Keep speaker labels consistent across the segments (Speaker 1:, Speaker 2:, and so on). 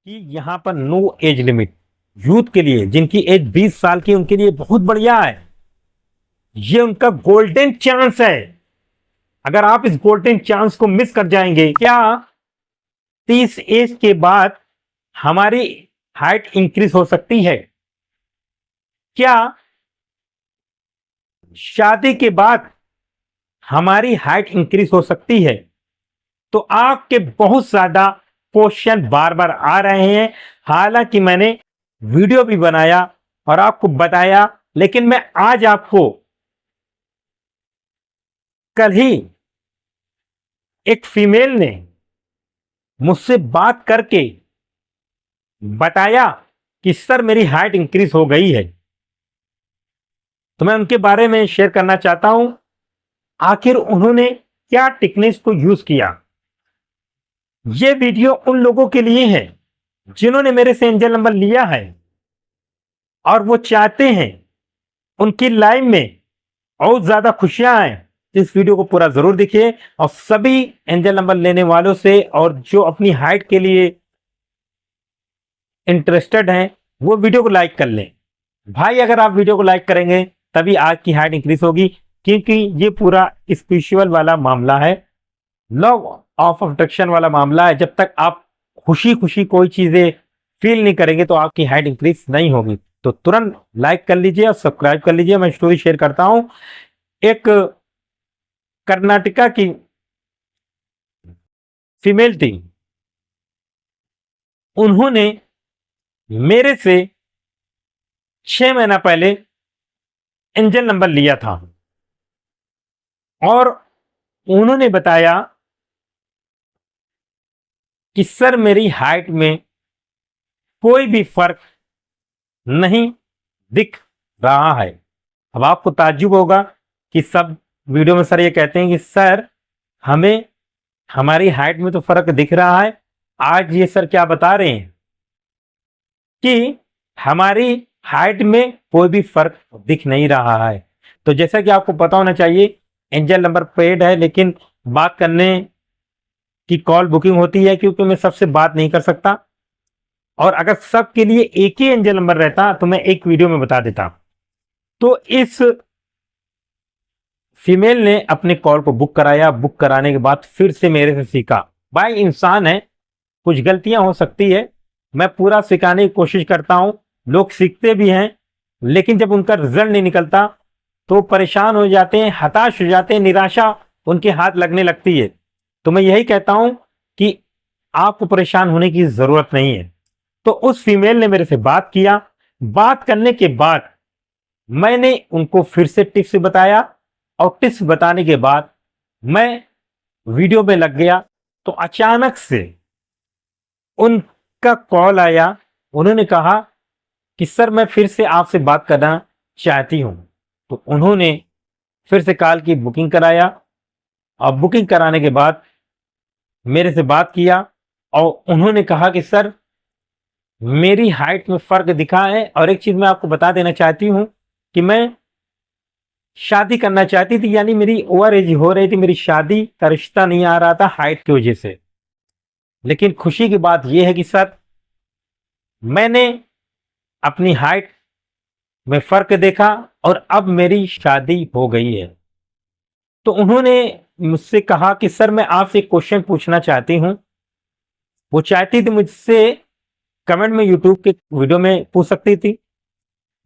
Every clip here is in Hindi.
Speaker 1: कि यहाँ पर नो एज लिमिट यूथ के लिए, जिनकी एज 20 साल की, उनके लिए बहुत बढ़िया है। ये उनका गोल्डन चांस है। अगर आप इस गोल्डन चांस को मिस कर जाएंगे, क्या 30 एज के बाद हमारी हाइट इंक्रीज हो सकती है? क्या शादी के बाद हमारी हाइट इंक्रीज हो सकती है? तो आपके बहुत ज्यादा क्वेश्चन बार बार आ रहे हैं। हालांकि मैंने वीडियो भी बनाया और आपको बताया, लेकिन मैं आज आपको कल ही एक फीमेल ने मुझसे बात करके बताया कि सर मेरी हाइट इंक्रीज हो गई है। तो मैं उनके बारे में शेयर करना चाहता हूं, आखिर उन्होंने क्या टेक्निक्स को यूज किया। यह वीडियो उन लोगों के लिए है जिन्होंने मेरे से एंजल नंबर लिया है और वो चाहते हैं उनकी लाइफ में और ज्यादा खुशियां आए। इस वीडियो को पूरा जरूर देखिए और सभी एंजल नंबर लेने वालों से और जो अपनी हाइट के लिए इंटरेस्टेड हैं, वो वीडियो को लाइक कर लें। भाई अगर आप वीडियो को लाइक करेंगे तभी आज की हाइट इंक्रीज होगी, क्योंकि ये पूरा स्पिरिचुअल वाला मामला है, लॉ ऑफ अट्रैक्शन वाला मामला है। जब तक आप खुशी खुशी कोई चीजें फील नहीं करेंगे तो आपकी हाइट इंक्रीज नहीं होगी। तो तुरंत लाइक कर लीजिए और सब्सक्राइब कर लीजिए। मैं स्टोरी शेयर करता हूं। एक कर्नाटका की फीमेल थी, उन्होंने मेरे से 6 महीना पहले एंजल नंबर लिया था और उन्होंने बताया कि सर मेरी हाइट में कोई भी फर्क नहीं दिख रहा है। अब आपको ताज्जुब होगा कि सब वीडियो में सर ये कहते हैं कि सर हमें हमारी हाइट में तो फर्क दिख रहा है। आज ये सर क्या बता रहे हैं कि हमारी हाइट में कोई भी फर्क दिख नहीं रहा है। तो जैसा कि आपको पता होना चाहिए, एंजल नंबर पेड है, लेकिन बात करने की कॉल बुकिंग होती है, क्योंकि मैं सबसे बात नहीं कर सकता। और अगर सबके लिए एक ही एंजल नंबर रहता तो मैं एक वीडियो में बता देता। तो इस फीमेल ने अपने कॉल को बुक कराया। बुक कराने के बाद फिर से मेरे से सीखा। भाई इंसान है, कुछ गलतियां हो सकती है, मैं पूरा सिखाने की कोशिश करता हूं। लोग सीखते भी हैं, लेकिन जब उनका रिजल्ट नहीं निकलता तो परेशान हो जाते हैं, हताश हो जाते हैं, निराशा उनके हाथ लगने लगती है। तो मैं यही कहता हूं कि आपको परेशान होने की जरूरत नहीं है। तो उस फीमेल ने मेरे से बात किया। बात करने के बाद मैंने उनको फिर से टिप्स बताया और टिप्स बताने के बाद मैं वीडियो में लग गया। तो अचानक से उनका कॉल आया। उन्होंने कहा कि सर मैं फिर से आपसे बात करना चाहती हूं। तो उन्होंने फिर से कॉल की बुकिंग कराया और बुकिंग कराने के बाद मेरे से बात किया और उन्होंने कहा कि सर मेरी हाइट में फर्क दिखा है। और एक चीज मैं आपको बता देना चाहती हूं कि मैं शादी करना चाहती थी, यानी मेरी ओवर एज हो रही थी, मेरी शादी का रिश्ता नहीं आ रहा था हाइट की वजह से। लेकिन खुशी की बात यह है कि सर मैंने अपनी हाइट में फर्क देखा और अब मेरी शादी हो गई है। तो उन्होंने मुझसे कहा कि सर मैं आपसे एक क्वेश्चन पूछना चाहती हूं। वो चाहती थी मुझसे कमेंट में यूट्यूब के वीडियो में पूछ सकती थी,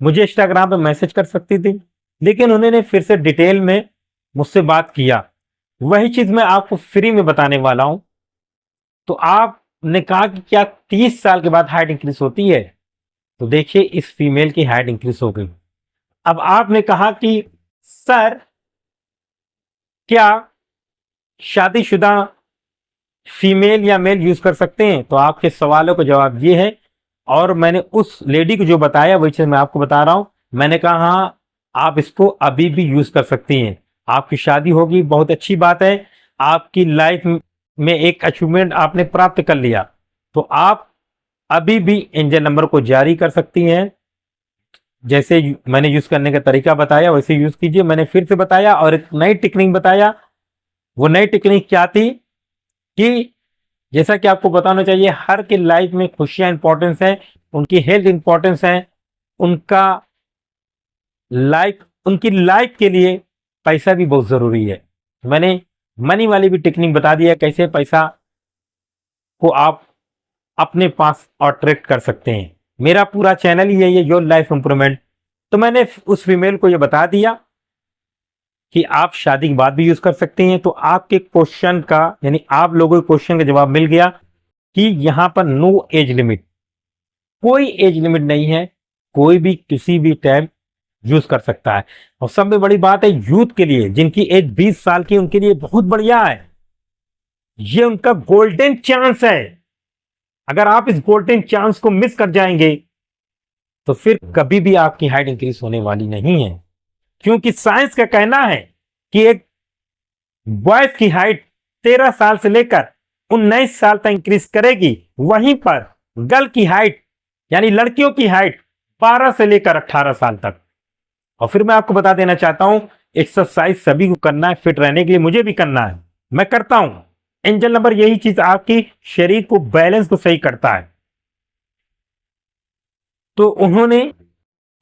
Speaker 1: मुझे इंस्टाग्राम पे मैसेज कर सकती थी, लेकिन उन्होंने फिर से डिटेल में मुझसे बात किया। वही चीज मैं आपको फ्री में बताने वाला हूं। तो आपने कहा कि क्या 30 साल के बाद हाइट इंक्रीज होती है? तो देखिए इस फीमेल की हाइट इंक्रीज हो गई। अब आपने कहा कि सर क्या शादीशुदा फीमेल या मेल यूज कर सकते हैं? तो आपके सवालों का जवाब ये है। और मैंने उस लेडी को जो बताया वही चीज मैं आपको बता रहा हूं। मैंने कहा हाँ आप इसको अभी भी यूज कर सकती हैं। आपकी शादी होगी, बहुत अच्छी बात है, आपकी लाइफ में एक अचीवमेंट आपने प्राप्त कर लिया। तो आप अभी भी एंजल नंबर को जारी कर सकती हैं। जैसे मैंने यूज करने का तरीका बताया वैसे यूज कीजिए। मैंने फिर से बताया और एक नई टेक्निक बताया। वो नई टेक्निक क्या थी कि जैसा कि आपको बताना चाहिए, हर की लाइफ में खुशियां इंपॉर्टेंस है, उनकी हेल्थ इंपॉर्टेंस है, उनका उनकी लाइफ के लिए पैसा भी बहुत जरूरी है। मैंने मनी वाली भी टेक्निक बता दिया, कैसे पैसा को आप अपने पास अट्रैक्ट कर सकते हैं। मेरा पूरा चैनल ही है ये योर लाइफ इंप्रूवमेंट। तो मैंने उस फीमेल को ये बता दिया कि आप शादी के बाद भी यूज कर सकते हैं। तो आपके क्वेश्चन का, यानी आप लोगों के क्वेश्चन का जवाब मिल गया कि यहां पर नो एज लिमिट, कोई एज लिमिट नहीं है, कोई भी किसी भी टाइम यूज कर सकता है। और सबसे बड़ी बात है यूथ के लिए, जिनकी एज 20 साल की, उनके लिए बहुत बढ़िया है। ये उनका गोल्डन चांस है। अगर आप इस गोल्डन चांस को मिस कर जाएंगे तो फिर कभी भी आपकी हाइट इंक्रीज होने वाली नहीं है। क्योंकि साइंस का कहना है कि एक बॉयज की हाइट 13 साल से लेकर 19 साल तक इंक्रीज करेगी, वहीं पर गर्ल की हाइट यानी लड़कियों की हाइट 12 से लेकर 18 साल तक। और फिर मैं आपको बता देना चाहता हूं, एक्सरसाइज सभी को करना है, फिट रहने के लिए मुझे भी करना है, मैं करता हूं। एंजल नंबर यही चीज आपकी शरीर को, बैलेंस को सही करता है। तो उन्होंने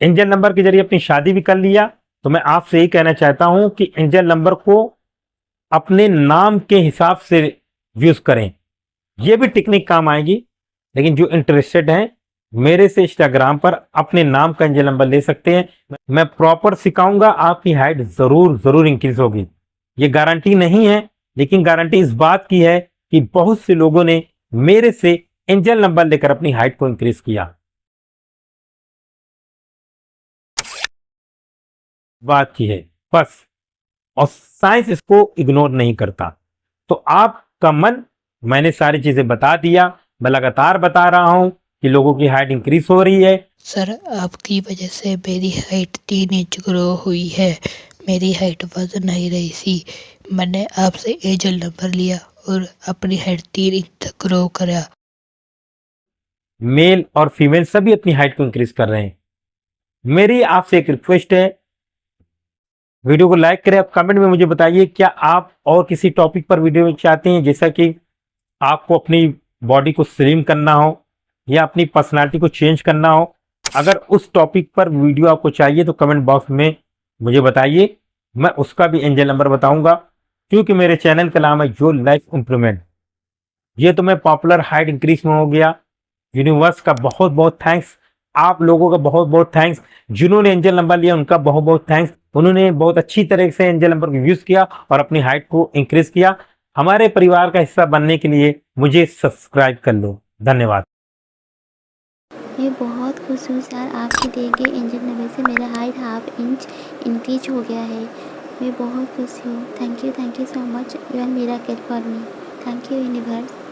Speaker 1: एंजल नंबर के जरिए अपनी शादी भी कर लिया। तो मैं आपसे यही कहना चाहता हूं कि एंजल नंबर को अपने नाम के हिसाब से यूज करें। यह भी टेक्निक काम आएगी। लेकिन जो इंटरेस्टेड हैं, मेरे से इंस्टाग्राम पर अपने नाम का एंजल नंबर ले सकते हैं। मैं प्रॉपर सिखाऊंगा, आपकी हाइट जरूर जरूर इंक्रीज होगी। ये गारंटी नहीं है, लेकिन गारंटी इस बात की है कि बहुत से लोगों ने मेरे से एंजल नंबर लेकर अपनी हाइट को इंक्रीज किया। बात की है बस। और साइंस इसको इग्नोर नहीं करता। तो आपका मन, मैंने सारी चीजें बता दिया, मैं लगातार बता रहा हूं कि लोगों की हाइट इंक्रीज हो रही है।
Speaker 2: सर, आपकी वजह से मेरी हाइट 3 इंच ग्रो हुई है। मेरी हाइट बढ़ नहीं रही थी। मैंने आपसे एंजल नंबर लिया और अपनी हाइट 3 इंच तक ग्रो करा।
Speaker 1: मेल और फीमेल सभी अपनी हाइट को इंक्रीज कर रहे हैं। मेरी आपसे एक रिक्वेस्ट है, वीडियो को लाइक करें। आप कमेंट में मुझे बताइए क्या आप और किसी टॉपिक पर वीडियो चाहते हैं, जैसा कि आपको अपनी बॉडी को स्लिम करना हो या अपनी पर्सनालिटी को चेंज करना हो। अगर उस टॉपिक पर वीडियो आपको चाहिए तो कमेंट बॉक्स में मुझे बताइए, मैं उसका भी एंजल नंबर बताऊंगा। क्योंकि मेरे चैनल का नाम है योर लाइफ इंप्रूवमेंट। ये तो मैं पॉपुलर हाइट इंक्रीज में हो गया। यूनिवर्स का बहुत बहुत थैंक्स, आप लोगों का बहुत बहुत थैंक्स। जिन्होंने एंजल नंबर लिया उनका बहुत बहुत थैंक्स। उन्होंने बहुत अच्छी तरह से एंजल नंबर को यूज किया और अपनी हाइट को इंक्रीज किया। हमारे परिवार का हिस्सा बनने के लिए मुझे सब्सक्राइब कर लो। धन्यवाद।
Speaker 3: मैं बहुत खुश हूँ सर, आपके दिए गए एंजल नंबर से मेरा हाइट 1/2 इंच इंक्रीज हो गया है। मैं बहुत खुश हूँ। Thank you so much, you are miracle for me. Thank you universe.